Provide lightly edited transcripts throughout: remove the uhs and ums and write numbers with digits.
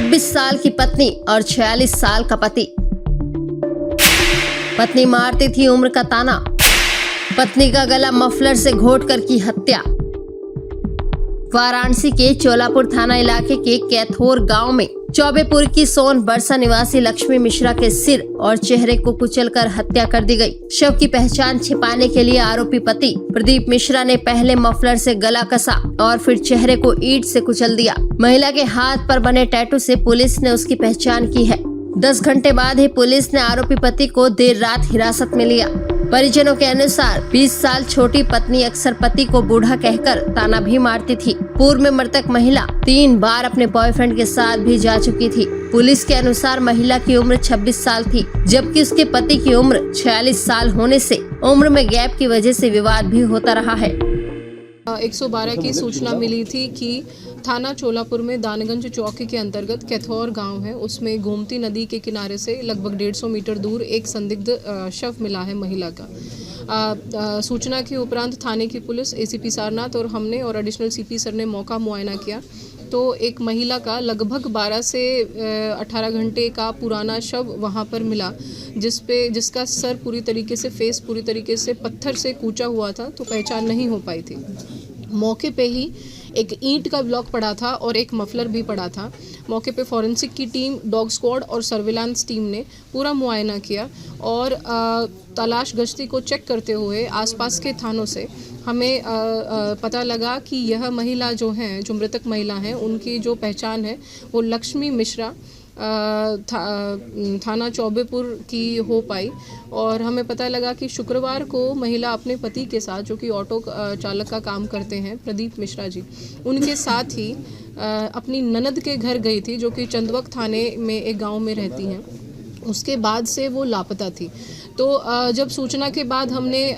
26 साल की पत्नी और 46 साल का पति। पत्नी मारती थी उम्र का ताना, पत्नी का गला मफलर से घोंटकर की हत्या। वाराणसी के चोलापुर थाना इलाके के कैथोर गांव में चौबेपुर की सोन बरसा निवासी लक्ष्मी मिश्रा के सिर और चेहरे को कुचलकर हत्या कर दी गई। शव की पहचान छिपाने के लिए आरोपी पति प्रदीप मिश्रा ने पहले मफलर से गला कसा और फिर चेहरे को ईंट से कुचल दिया। महिला के हाथ पर बने टैटू से पुलिस ने उसकी पहचान की है। 10 घंटे बाद ही पुलिस ने आरोपी पति को देर रात हिरासत में लिया। परिजनों के अनुसार 20 साल छोटी पत्नी अक्सर पति को बूढ़ा कहकर ताना भी मारती थी। पूर्व में मृतक महिला 3 बार अपने बॉयफ्रेंड के साथ भी जा चुकी थी। पुलिस के अनुसार महिला की उम्र 26 साल थी, जबकि उसके पति की उम्र 46 साल होने से उम्र में गैप की वजह से विवाद भी होता रहा है। 112 की सूचना मिली थी कि थाना चोलापुर में दानगंज चौकी के अंतर्गत कैथौर गांव है, उसमें गोमती नदी के किनारे से लगभग 150 मीटर दूर एक संदिग्ध शव मिला है महिला का। सूचना के उपरांत थाने की पुलिस, एसीपी सारनाथ और हमने और एडिशनल सीपी सर ने मौका मुआयना किया तो एक महिला का लगभग 12 से 18 घंटे का पुराना शव वहां पर मिला, जिसका सर पूरी तरीके से, फेस पूरी तरीके से पत्थर से कूचा हुआ था, तो पहचान नहीं हो पाई थी। मौके पे ही एक ईंट का ब्लॉक पड़ा था और एक मफलर भी पड़ा था। मौके पे फॉरेंसिक की टीम, डॉग स्क्वाड और सर्विलांस टीम ने पूरा मुआयना किया और तलाश गश्ती को चेक करते हुए आसपास के थानों से हमें पता लगा कि यह महिला जो मृतक महिला हैं, उनकी जो पहचान है वो लक्ष्मी मिश्रा थाना चौबेपुर की हो पाई। और हमें पता लगा कि शुक्रवार को महिला अपने पति के साथ, जो कि ऑटो चालक का काम करते हैं, प्रदीप मिश्रा जी, उनके साथ ही अपनी ननद के घर गई थी, जो कि चंदवक थाने में एक गांव में रहती हैं। उसके बाद से वो लापता थी। तो जब सूचना के बाद हमने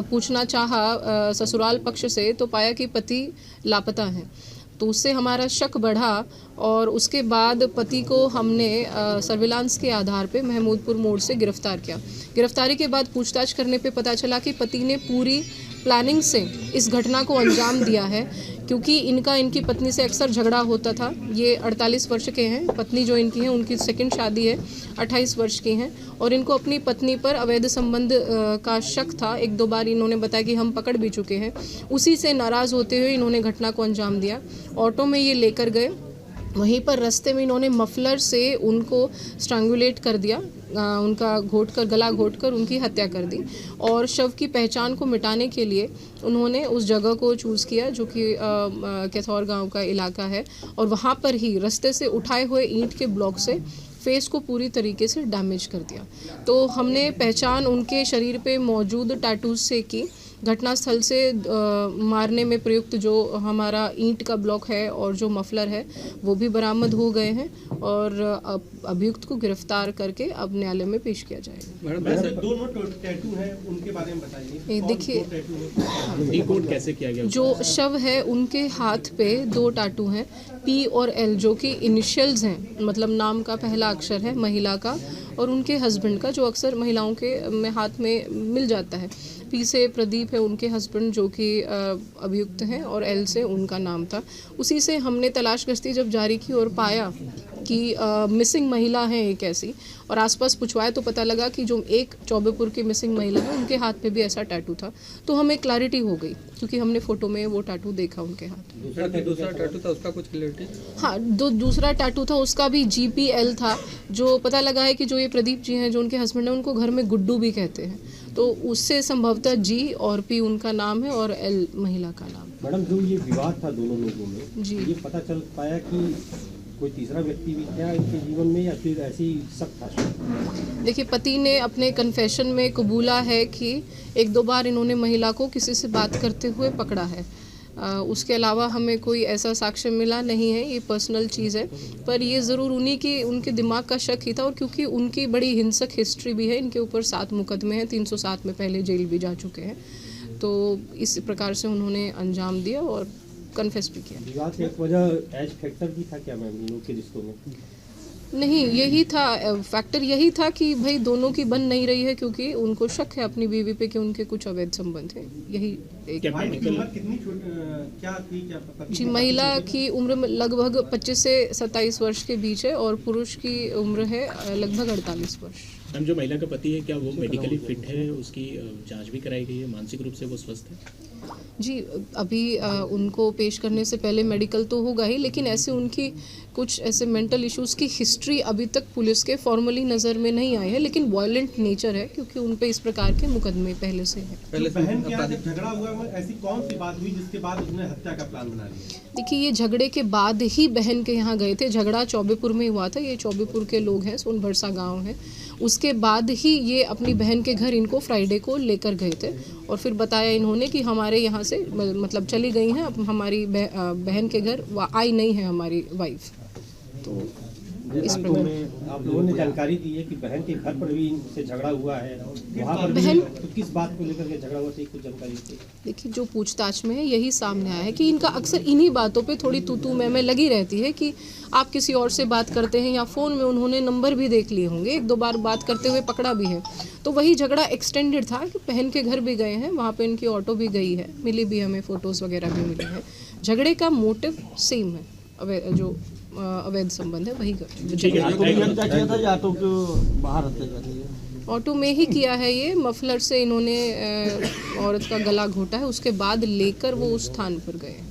पूछना चाहा ससुराल पक्ष से, तो पाया कि पति लापता हैं। तो उससे हमारा शक बढ़ा और उसके बाद पति को हमने सर्विलांस के आधार पे महमूदपुर मोड़ से गिरफ्तार किया। गिरफ्तारी के बाद पूछताछ करने पे पता चला कि पति ने पूरी प्लानिंग से इस घटना को अंजाम दिया है, क्योंकि इनकी पत्नी से अक्सर झगड़ा होता था। ये 48 वर्ष के हैं, पत्नी जो इनकी है उनकी सेकंड शादी है, 28 वर्ष की हैं, और इनको अपनी पत्नी पर अवैध संबंध का शक था। 1-2 बार इन्होंने बताया कि हम पकड़ भी चुके हैं। उसी से नाराज़ होते हुए इन्होंने घटना को अंजाम दिया। ऑटो में ये लेकर गए, वहीं पर रास्ते में इन्होंने मफलर से उनको स्ट्रैंगुलेट कर दिया, उनका गला घोंटकर उनकी हत्या कर दी। और शव की पहचान को मिटाने के लिए उन्होंने उस जगह को चूज़ किया, जो कि कैथौर गांव का इलाका है, और वहां पर ही रास्ते से उठाए हुए ईंट के ब्लॉक से फेस को पूरी तरीके से डैमेज कर दिया। तो हमने पहचान उनके शरीर पे मौजूद टैटूज से की। घटनास्थल से मारने में प्रयुक्त जो हमारा ईंट का ब्लॉक है और जो मफलर है वो भी बरामद हो गए हैं और अभियुक्त को गिरफ्तार करके अब न्यायालय में पेश किया जाएगा। मैडम, दोनों टैटू हैं, उनके बारे में बताइए। देखिए, डिकोड कैसे किया गया? जो शव है उनके हाथ पे 2 टैटू हैं, P और L, जो कि इनिशियल्स हैं, मतलब नाम का पहला अक्षर है महिला का और उनके हस्बैंड का, जो अक्सर महिलाओं के हाथ में मिल जाता है। P से प्रदीप है उनके हस्बैंड, जो कि अभियुक्त हैं, और L से उनका नाम था। उसी से हमने तलाश गश्ती जब जारी की और पाया कि मिसिंग महिला है एक ऐसी, और आसपास पूछवाए तो पता लगा कि जो एक चौबेपुर की मिसिंग महिला है उनके हाथ पे भी ऐसा टैटू था। तो हमें क्लैरिटी हो गई, क्योंकि हमने फोटो में वो टैटू देखा उनके हाथ। दूसरा टैटू था, उसका कुछ क्लैरिटी? हाँ, दूसरा टैटू था, उसका भी GPL था। जो पता लगा है कि जो ये प्रदीप जी हैं, जो उनके हस्बैंड हैं, उनको घर में गुड्डू भी कहते हैं, तो उससे संभवतः G और P उनका नाम है और L महिला का नाम। मैडम, जो ये विवाद था दोनों लोगों में जी, ये पता चल पाया कि कोई तीसरा व्यक्ति भी था इनके जीवन में, या फिर ऐसी शक था? देखिए, पति ने अपने कन्फेशन में कबूला है कि 1-2 बार इन्होंने महिला को किसी से बात करते हुए पकड़ा है। उसके अलावा हमें कोई ऐसा साक्ष्य मिला नहीं है, ये पर्सनल चीज़ है, पर ये ज़रूर उनके दिमाग का शक ही था। और क्योंकि उनकी बड़ी हिंसक हिस्ट्री भी है, इनके ऊपर 7 मुकदमे हैं, 307 में पहले जेल भी जा चुके हैं, तो इस प्रकार से उन्होंने अंजाम दिया और कन्फेस भी किया। विवाद की एक वजह एज फैक्टर भी था क्या मैम इन लोग के रिश्तों में? नहीं, यही था फैक्टर, यही था कि भाई दोनों की बन नहीं रही है क्योंकि उनको शक है अपनी बीवी पे कि उनके कुछ अवैध संबंध है। यही एक वाइफ की उम्र कितनी क्या थी, क्या पति जी, की महिला की उम्र में लगभग 25 से 27 वर्ष के बीच है और पुरुष की उम्र है लगभग 48 वर्ष। मैम, जो महिला का पति है क्या वो मेडिकली फिट है? उसकी जांच भी कराई गई है? मानसिक रूप से वो स्वस्थ है? जी, अभी उनको पेश करने से पहले मेडिकल तो होगा ही, लेकिन ऐसे उनकी कुछ ऐसे मेंटल इश्यूज़ की हिस्ट्री अभी तक पुलिस के फॉर्मली नज़र में नहीं आई है, लेकिन वायलेंट नेचर है क्योंकि उन पे इस प्रकार के मुकदमे पहले से हैं। बहन के यहाँ जब झगड़ा हुआ वो ऐसी कौन सी बात हुई जिसके बाद उसने हत्या का प्लान बना लिया? देखिए, ये झगड़े के बाद ही बहन के यहाँ गए थे। झगड़ा चौबेपुर में हुआ था, ये चौबेपुर के लोग हैं, सोनभरसा गांव है। उसके बाद ही ये अपनी बहन के घर इनको फ्राइडे को लेकर गए थे और फिर बताया इन्होंने कि हमारे यहाँ से मतलब चली गई हैं, अब हमारी बहन के घर आई नहीं है हमारी वाइफ। तो इस प्रकार आप लोगों ने जानकारी दी है कि बहन के घर पर भी इनसे झगड़ा हुआ है, वहाँ पर बहन तो किस बात को लेकर के झगड़ा हुआ था, कुछ जानकारी थी? देखिए, जो पूछताछ में है यही सामने आया है कि इनका अक्सर इन्हीं बातों पे थोड़ी तू मैं लगी रहती है कि आप किसी और से बात करते हैं या फ़ोन में उन्होंने नंबर भी देख लिए होंगे, 1-2 बार बात करते हुए पकड़ा भी है। तो वही झगड़ा एक्सटेंडेड था कि बहन के घर भी गए हैं, वहाँ पे इनकी ऑटो भी गई है, मिली भी, हमें फ़ोटोज़ वगैरह भी मिले हैं। झगड़े का मोटिव सेम है, जो अवैध संबंध है वही ऑटो में ही किया है। ये मफलर से इन्होंने औरत का गला घोटा है, उसके बाद लेकर वो उस स्थान पर गए हैं।